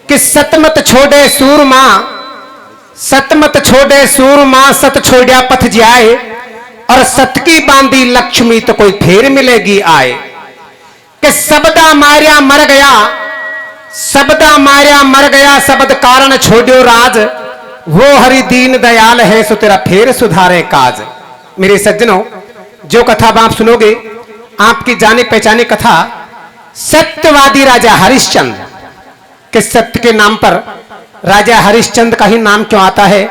कि सतमत छोड़े सूरमा, सतमत छोड़े सूरमा, सत छोड़िया पथ जाए, और सत की बांधी लक्ष्मी तो कोई फेर मिलेगी आए। कि सबदा मारिया मर गया, सबदा मारिया मर गया, शब्द कारण छोड़ियो राज, वो हरि दीन दयाल है सो तेरा फेर सुधारे काज। मेरे सज्जनों, जो कथा आप सुनोगे आपकी जाने पहचाने कथा सत्यवादी राजा हरिश्चंद्र के सत्य के नाम पर राजा हरिश्चंद्र का ही नाम क्यों आता है,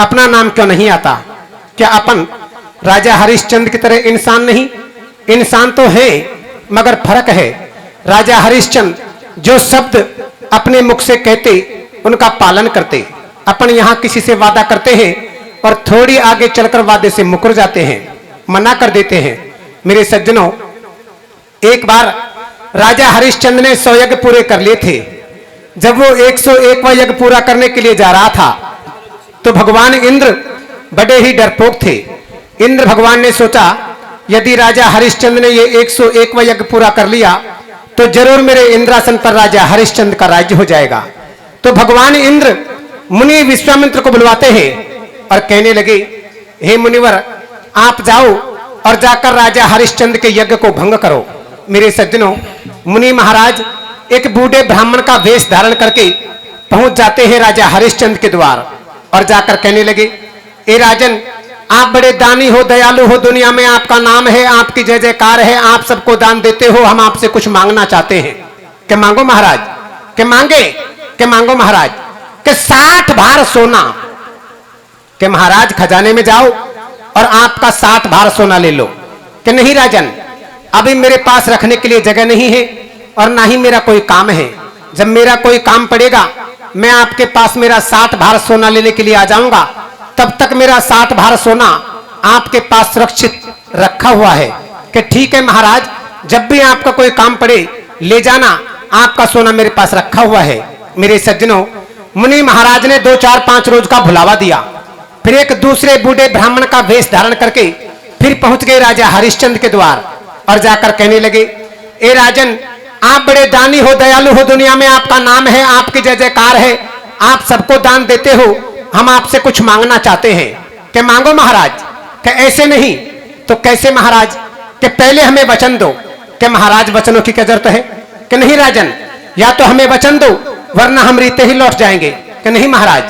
अपना नाम क्यों नहीं आता? क्या अपन राजा हरिश्चंद्र की तरह इंसान नहीं? इंसान तो है मगर फर्क है। राजा हरिश्चंद्र जो शब्द अपने मुख से कहते उनका पालन करते। अपन यहां किसी से वादा करते हैं और थोड़ी आगे चलकर वादे से मुकर जाते हैं, मना कर देते हैं। मेरे सज्जनों, एक बार राजा हरिश्चंद्र ने 100 यज्ञ पूरे कर लिए थे। जब वो 101वां यज्ञ पूरा करने के लिए जा रहा था तो भगवान इंद्र बड़े ही डरपोक थे। इंद्र भगवान ने सोचा यदि राजा हरिश्चंद्र ने ये 101वां यज्ञ पूरा कर लिया तो जरूर मेरे इंद्रासन पर राजा हरिश्चंद्र का राज्य हो जाएगा। तो भगवान इंद्र मुनि विश्वामित्र को बुलवाते हैं और कहने लगे, हे मुनिवर, आप जाओ और जाकर राजा हरिश्चंद्र के यज्ञ को भंग करो। मेरे सज्जनों, मुनि महाराज एक बूढ़े ब्राह्मण का वेश धारण करके पहुंच जाते हैं राजा हरिश्चंद्र के द्वार और जाकर कहने लगे, ए राजन, आप बड़े दानी हो, दयालु हो, दुनिया में आपका नाम है, आपकी जय जयकार है, आप सबको दान देते हो, हम आपसे कुछ मांगना चाहते हैं। कि मांगो महाराज। कि मांगे? कि मांगो महाराज। कि 60 भार सोना। कि महाराज खजाने में जाओ और आपका 60 भार सोना ले लो। कि नहीं राजन, अभी मेरे पास रखने के लिए जगह नहीं है और ना ही मेरा कोई काम है। जब मेरा कोई काम पड़ेगा मैं आपके पास मेरा 60 भार सोना लेने के लिए आ जाऊंगा, तब तक मेरा 60 भार सोना आपके पास सुरक्षित रखा हुआ है। कि ठीक है महाराज, जब भी आपका कोई काम पड़े ले जाना, आपका सोना मेरे पास रखा हुआ है। मेरे सज्जनों, मुनि महाराज ने 2, 4, 5 रोज का भुलावा दिया। फिर एक दूसरे बूढ़े ब्राह्मण का वेश धारण करके फिर पहुंच गए राजा हरिश्चंद्र के द्वार और जाकर कहने लगे, ए राजन, आप बड़े दानी हो, दयालु हो, दुनिया में आपका नाम है, आपकी जय जयकार है, आप सबको दान देते हो, हम आपसे कुछ मांगना चाहते हैं। कि मांगो महाराज। कि ऐसे नहीं तो कैसे महाराज? कि पहले हमें वचन दो। कि महाराज, वचनों की क्या जरूरत है? कि नहीं राजन, या तो हमें वचन दो वरना हम रीते ही लौट जाएंगे। कि नहीं महाराज,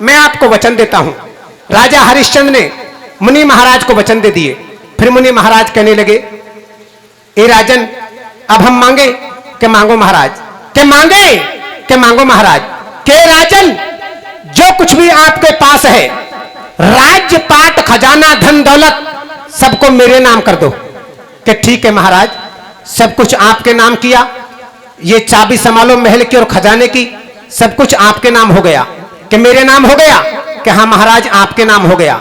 मैं आपको वचन देता हूं। राजा हरिश्चंद्र ने मुनि महाराज को वचन दे दिए। फिर मुनि महाराज कहने लगे, ए राजन, अब हम मांगे? कि मांगो महाराज। कि मांगे? कि मांगो महाराज। के राजन, जो कुछ भी आपके पास है, राज्य पाट खजाना धन दौलत, सबको मेरे नाम कर दो। कि ठीक है महाराज, सब कुछ आपके नाम किया, ये चाबी संभालो महल की और खजाने की, सब कुछ आपके नाम हो गया। कि मेरे नाम हो गया? कि हाँ महाराज, आपके नाम हो गया।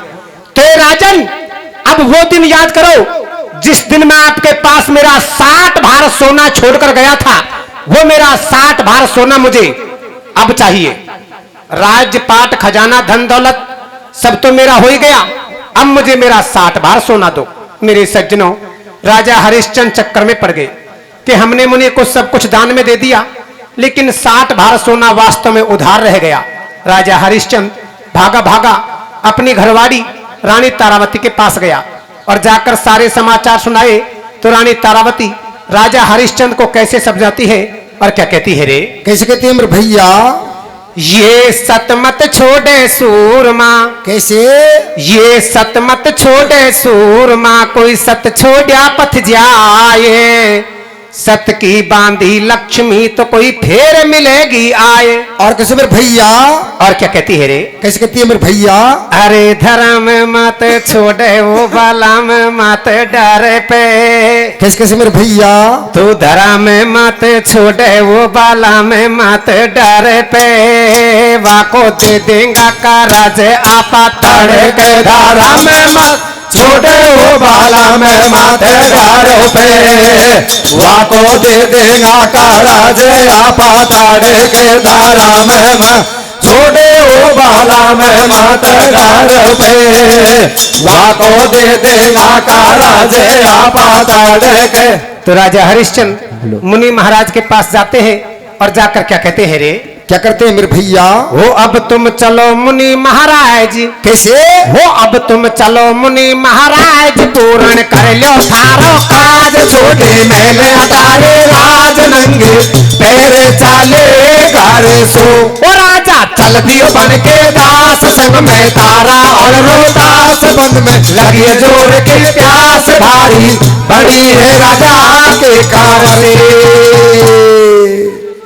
तो राजन, अब वो दिन याद करो जिस दिन मैं आपके पास मेरा 60 भार सोना छोड़कर गया था, वो मेरा 60 भार सोना मुझे अब चाहिए। राजपाट खजाना धन दौलत सब तो मेरा हो ही गया, अब मुझे मेरा 60 भार सोना दो। मेरे सज्जनों, राजा हरिश्चंद्र चक्कर में पड़ गए कि हमने मुनि को सब कुछ दान में दे दिया, लेकिन 60 भार सोना वास्तव में उधार रह गया। राजा हरिश्चंद्र भागा भागा अपनी घरवाड़ी रानी तारावती के पास गया और जाकर सारे समाचार सुनाए। तो रानी तारावती राजा हरिश्चंद्र को कैसे समझाती है और क्या कहती है रे? कैसे कहती है मेरे भैया? ये सतमत छोड़े सूरमा। कैसे? ये सतमत छोड़े सूरमा, कोई सत छोड़ा पथ जाए, सत की बांधी लक्ष्मी तो कोई फेर मिलेगी आए। और कैसे मेरे भैया? और क्या कहती है रे? कैसे कहती है मेरे भैया? अरे धर्म मत छोड़े वो बलम मत डर पे। कैसे कैसे मेरे भैया? तू धर्म मत छोड़े वो बलम मत डर पे, वाको दे देगा करज आपा तड़क। धर्म मत छोड़े वो बाला में माथे डारो पे, वाको दे देगा काराज आपा ताड़े के धारा में छोड़े वो बाला में माथे डारो पे, वाको दे देगा काराज आपा ताड़े के। तो राजा हरिश्चंद्र मुनि महाराज के पास जाते हैं और जाकर क्या कहते हैं रे? क्या करते हैं मेरे भैया? हो अब तुम चलो मुनि महाराज, कैसे? हो अब तुम चलो मुनि महाराज, पूर्ण कर लो थारो काज। छोटे महल अटारे राज नंगे पैरे चाले गारे सो। ओ राजा चल दियो बन के दास संग में तारा और रोहतास, बंद में लगी जोर के प्यास भारी बड़ी है राजा के कावरे।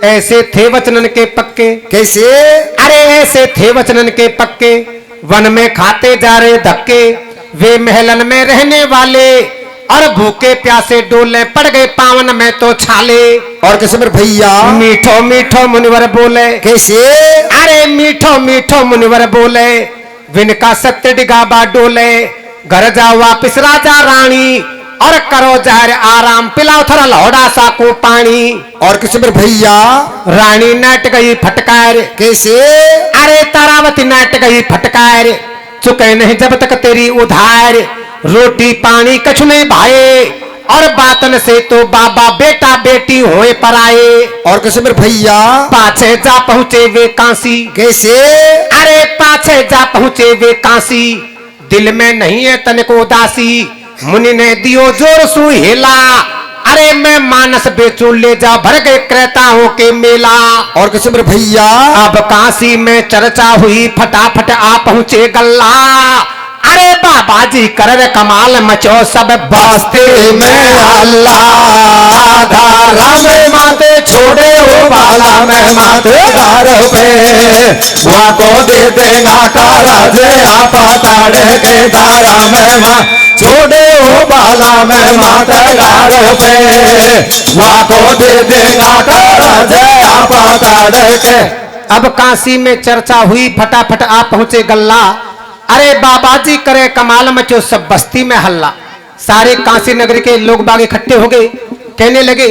ऐसे थे वचनन के पक्के। कैसे? अरे ऐसे थे वचनन के पक्के, वन में खाते जा रहे धक्के, वे महलन में रहने वाले, और भूखे प्यासे डोले पड़ गए पावन में तो छाले। और कैसे मेरे भैया? मीठो मीठो मुनिवर बोले। कैसे? अरे मीठो मीठो मुनिवर बोले, विनका सत्य डिगाबा डोले, घर जाओ वापिस राजा रानी, और करो जहर आराम, पिलाओ थोड़ा लौड़ा सा को पानी। और किसी मेरे भैया? रानी नट गई फटकार। कैसे? अरे तारावती नट गई फटकार, चुके नहीं जब तक तेरी उधार, रोटी पानी कछ नहीं भाए, और बातन से तो बाबा बेटा बेटी होए पराए। और कैसे मेरे भैया? पाछे जा पहुंचे वे काशी। कैसे? अरे पाछे जा पहुंचे वे काशी, दिल में नहीं है तनिक उदासी, मुनि ने दियो जोर सु हेला, अरे मैं मानस बेचू ले जा, भर गए क्रेताओं के मेला। और कैसे मेरे भैया? अब काशी में चर्चा हुई, फटाफट आ पहुंचे गल्ला, अरे बाबा जी कर कमाल मचो सब बास्ते में अल्लाह, धारा में माथे छोड़े हो बाला में माथे धारो पे, वहाँ को दे देगा कारा जे आपा ताड़े के धारा में माँ छोड़े हो बाला में माथे धारो पे, वहाँ को दे देगा कारा जे आपा ताड़े के। अब काशी में चर्चा हुई, फटाफट आ पहुंचे गल्ला, अरे बाबा जी करे कमाल मचो सब बस्ती में हल्ला। सारे काशी नगर के लोग बाग इकट्ठे हो गए, कहने लगे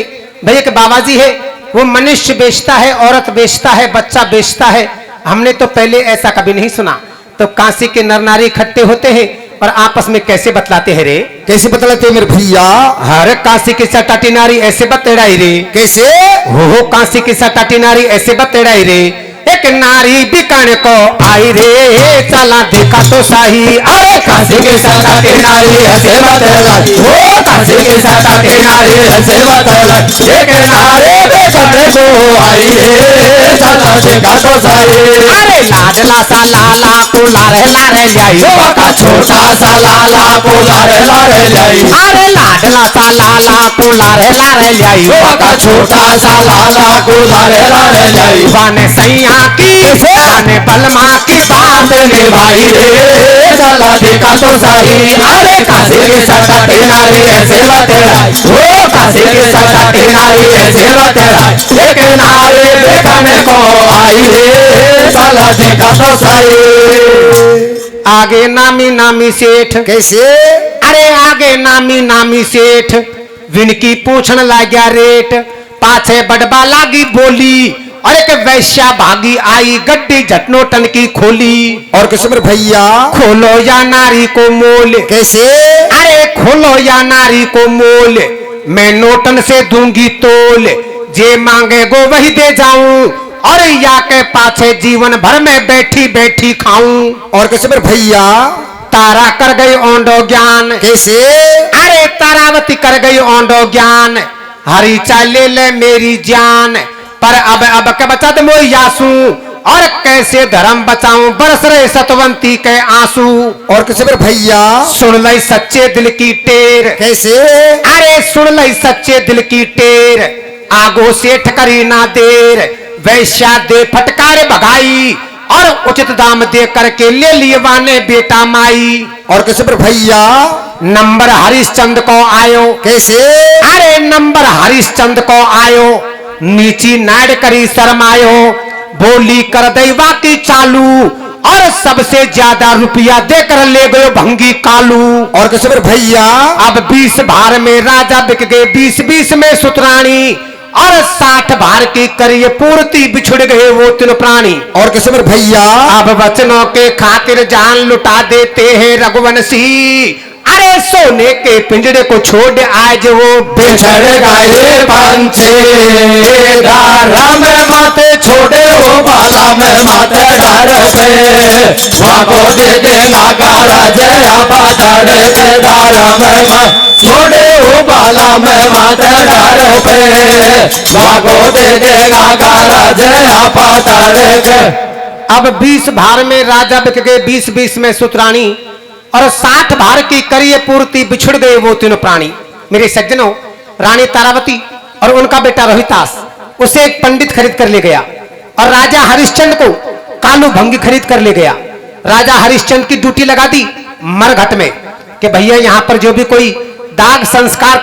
भैया कि बाबा जी है वो मनुष्य बेचता है, औरत बेचता है, बच्चा बेचता है, हमने तो पहले ऐसा कभी नहीं सुना। तो काशी के नर नारी इकट्ठे होते हैं और आपस में कैसे बतलाते हैं रे? कैसे बतलाते मेरे भैया? हर काशी की सटाटी नारी ऐसे बतेड़ाई रे। कैसे? हो काशी की सटाटी नारी ऐसे बतेड़ाई रे, एक नारी बिकने को आई रे, चला देखा तो सही, अरे काशी की सटाटी नारी ऐसे बतलाई, हो काशी की सटाटी नारी ऐसे बतलाई, एक नारी बिकने को आई रे, चला देखा तो सही। अरे लाडला सा लाला को लारे लारे लाई, का छोटा सा लाला को लारे लारे लाई, अरे लाडला सा लाला को लारे लारे लाई, का छोटा सा लाला को लारे लारे लाई, बाने सैया की बाने बलमा की बात निभाई रे, चला देखा तो सही। अरे काशी की सटाटी नारी ऐसे बतलाई, हो काशी की सटाटी नारी ऐसे बतलाई, एक नारी देखने को आई रे, चला देखा तो सही। आगे नामी नामी सेठ। कैसे? अरे आगे नामी नामी सेठ, विनकी पूछन लाग्या रेट, पाछे बड़बा लागी बोली, और एक वैश्या भागी आई, गड्डी झटनोटन की खोली। और कैसे मेरे भैया? खोलो या नारी को मोल। कैसे? अरे खोलो या नारी को मोल, मैं नोटन से दूंगी तोल, जे मांगे गो वही दे जाऊं, और या के पाछे जीवन भर में बैठी बैठी खाऊं। और कैसे मेरे भैया? तारा कर गई ओंडो ज्ञान। कैसे? अरे तारावती कर गई ओंडो ज्ञान, हरी चाले ले मेरी जान, पर अब के बचा दे मोई यासू, और कैसे धर्म बचाऊं, बरस रहे सतवंती के आंसू। और कैसे मेरे भैया? सुन लई सच्चे दिल की टेर। कैसे? अरे सुन लई सच्चे दिल की टेर, आगो सेठ करी ना देर, वैश्या दे फटकार भगाई, और उचित दाम दे करके ले लिए वाने बेटा माई। और कैसे मेरे भैया? नंबर हरिश्चंद को आयो। कैसे? अरे नंबर हरिश्चंद को आयो, नीची नाड़ करी शर्मायो, बोली कर दैवा की चालू, और सबसे ज्यादा रुपया देकर ले गयो भंगी कालू। और कैसे मेरे भैया? अब 20 भार में राजा बिक गए, 20-20 में सुतरानी, और 60 भार की करिए पूर्ति, बिछुड़ गए वो तीनों प्राणी। और कैसे मेरे भैया? अब वचनों के खातिर जान लुटा देते हैं रघुवंशी, अरे सोने के पिंजरे को छोड़ आज वो बिछड़ गए पंछी धारा में माथे छोड़े वो बाला में माथे डार पे वहाँ को दे देगा कारा जया पाताड़े के धारा में छोड़े वो बाला में माथे डार पे वहाँ को दे देगा कारा जया पाताड़े के। अब 20 भार में राजा बिक गए, 20 में सुतरानी, और 60 भार की करिए पूर्ति, बिछुड़ गए वो तीनों प्राणी। मेरे सज्जनों, रानी तारावती और उनका बेटा रोहितास उसे एक पंडित खरीद कर ले गया और राजा हरिश्चंद्र को कालू भंगी खरीद कर ले गया। राजा हरिश्चंद्र की ड्यूटी लगा दी मरघट में कि भैया यहाँ पर जो भी कोई दाग संस्कार कर